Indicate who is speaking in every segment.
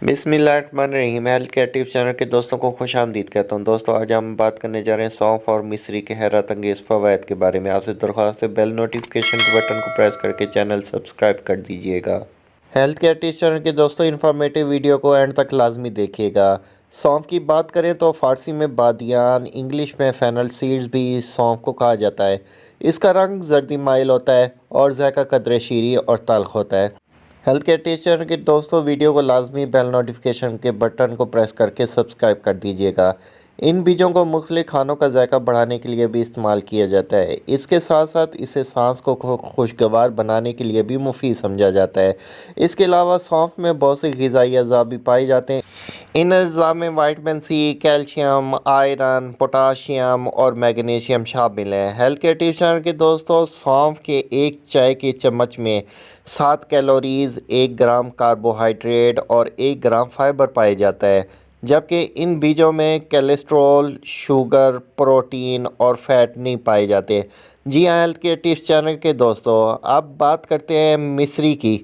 Speaker 1: बिस्मिल्लाहिर्रहमानिर्रहीम। Health care tips channel के दोस्तों को खुश आमदीद कहता हूँ। दोस्तों आज हम बात करने जा रहे हैं सौंफ और मिश्री के हैरत अंगेज़ फ़वाइद के बारे में। आपसे दरख्वास्त है बेल नोटिफिकेशन के बटन को प्रेस करके चैनल सब्सक्राइब कर दीजिएगा। हेल्थ केयर टिप्स चैनल के दोस्तों इन्फॉर्मेटिव वीडियो को एंड तक लाजमी देखिएगा। सौंफ की बात करें तो फ़ारसी में बादियान, इंग्लिश में फेनल सीड्स भी सौंफ को कहा जाता है। इसका रंग जर्दी माइल होता है और जायका कदरे शीरी और तल्ख होता है। हेल्थ केयर टीचर के दोस्तों वीडियो को लाजमी बेल नोटिफिकेशन के बटन को प्रेस करके सब्सक्राइब कर दीजिएगा। इन बीजों को मुख्तलिफ खानों का जायका बढ़ाने के लिए भी इस्तेमाल किया जाता है। इसके साथ साथ इसे सांस को खुशगवार बनाने के लिए भी मुफीद समझा जाता है। इसके अलावा सौंफ में बहुत से ग़िज़ाई अज़ा भी पाए जाते हैं। इन अज़ा में vitamin C, calcium, iron, potassium और मैग्नीशियम शामिल हैं। हेल्थ केयर टीचर के दोस्तों सौंफ के एक चाय के चम्मच में 7 कैलोरीज़, 1 ग्राम कार्बोहाइड्रेट और 1 ग्राम फाइबर पाया जाता है, जबकि इन बीजों में कोलेस्ट्रॉल, शुगर, प्रोटीन और फैट नहीं पाए जाते। जी हाँ हेल्थ केयर टिप्स चैनल के दोस्तों, अब बात करते हैं मिश्री की।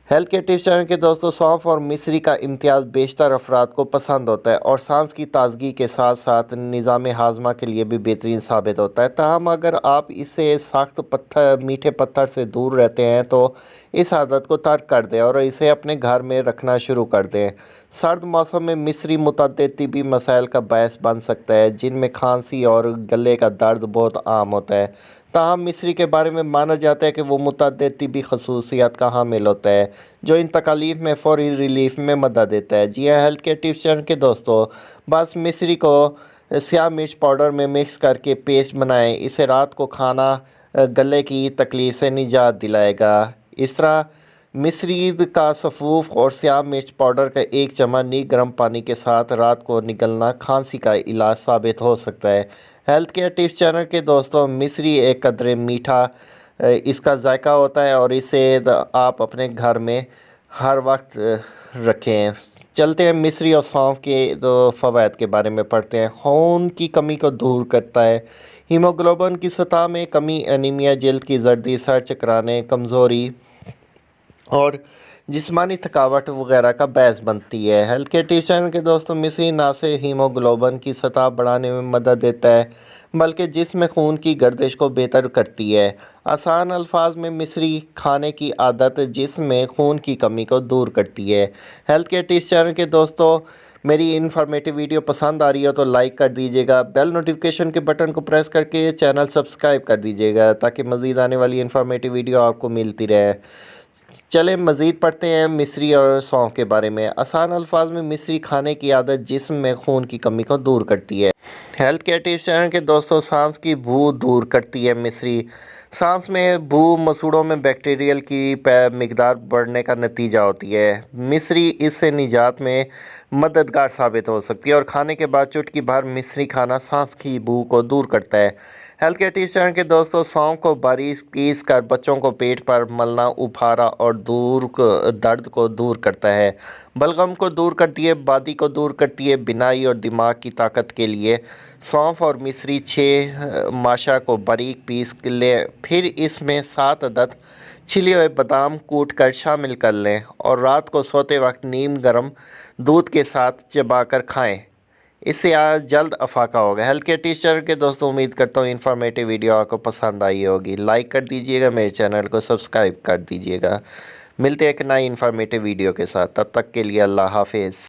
Speaker 1: हेल्थ केयर टिप्स चैनल के दोस्तों सौंफ और मिश्री का इम्तियाज़ बेशतर अफराद को पसंद होता है और सांस की ताजगी के साथ साथ निज़ाम हाजमा के लिए भी बेहतरीन साबित होता है। ताहम अगर आप इसे सख्त पत्थर, मीठे पत्थर से दूर रहते हैं तो इस आदत को तर्क कर दें और इसे अपने घर में रखना शुरू कर दें। सर्द मौसम में मिश्री मुतअद्दिद तिबी मसाइल का बायस बन सकता है, जिनमें खांसी और गले का दर्द बहुत आम होता है। ताहम मिश्री के बारे में माना जाता है कि वो मुतअद्दिद तिबी खसूसियात का हामिल होता है, जो इन तकालीफ में फ़ौरी रिलीफ में मदद देता है। जी हाँ हेल्थ केयर टिप्स चैनल के दोस्तों, बस मिश्री को स्याह मिर्च पाउडर में मिक्स करके पेस्ट बनाएं। इसे रात को खाना गले की तकलीफ़ से निजात दिलाएगा। इस तरह मिश्री का सफ़ूफ और स्याह मिर्च पाउडर का 1 चम्मच नीम गर्म पानी के साथ रात को निगलना खांसी का इलाज साबित हो सकता है। हेल्थ केयर टिप्स चैनल के दोस्तों मिश्री एक कदरे मीठा इसका जायका होता है और इसे आप अपने घर में हर वक्त रखें। चलते हैं मिश्री और सौंफ के फ़वाइद के बारे में पढ़ते हैं। खून की कमी को दूर करता है। हीमोग्लोबिन की सतह में कमी, एनीमिया, जल्द की जर्दी, सर चकराने, कमज़ोरी और जिस्मानी थकावट वगैरह का बायस बनती है। हेल्थ केयर टिप्स चैनल के दोस्तों मिश्री ना सिर्फ हीमोग्लोबिन की सतह बढ़ाने में मदद देता है, बल्कि जिस्म में खून की गर्दिश को बेहतर करती है। आसान अल्फाज में मिश्री खाने की आदत जिस्म में खून की कमी को दूर करती है। हेल्थ केयर टिप्स चैनल के दोस्तों मेरी इन्फॉर्मेटिव वीडियो पसंद आ रही हो तो लाइक कर दीजिएगा, बेल नोटिफिकेशन के बटन को प्रेस करके चैनल सब्सक्राइब कर दीजिएगा ताकि मज़ीद आने वाली इन्फॉर्मेटिव वीडियो आपको मिलती रहे। चलें मज़ीद पढ़ते हैं मिश्री और सौंफ के बारे में। आसान अल्फाज में मिश्री खाने की आदत जिस्म में खून की कमी को दूर करती है। हेल्थ केयर टिप्स चैनल के दोस्तों सांस की बू दूर करती है मिश्री। सांस में बू मसूड़ों में बैक्टीरियल की मिकदार बढ़ने का नतीजा होती है। मिश्री इससे निजात में मददगार साबित हो सकती है और खाने के बाद चुटकी भर मिश्री खाना सांस की बू को दूर करता है। हेल्थ केयर टिप्स चैनल के दोस्तों सौंफ को बारीक पीस कर बच्चों को पेट पर मलना उपहारा और दर्द को दूर करता है। बलगम को दूर करती है, बादी को दूर करती है। बिनाई और दिमाग की ताकत के लिए सौंफ और मिश्री 6 माशा को बारीक पीस लें, फिर इसमें 7 अदद छिले हुए बादाम कूट कर शामिल कर लें और रात को सोते वक्त नीम गर्म दूध के साथ चबाकर खाएं। इससे आज जल्द अफाका होगा। हेल्थ केयर टीचर के दोस्तों उम्मीद करता हूँ इन्फॉर्मेटिव वीडियो आपको पसंद आई होगी। लाइक कर दीजिएगा, मेरे चैनल को सब्सक्राइब कर दीजिएगा। मिलते हैं एक नई इन्फॉर्मेटिव वीडियो के साथ, तब तक के लिए अल्लाह हाफिज़।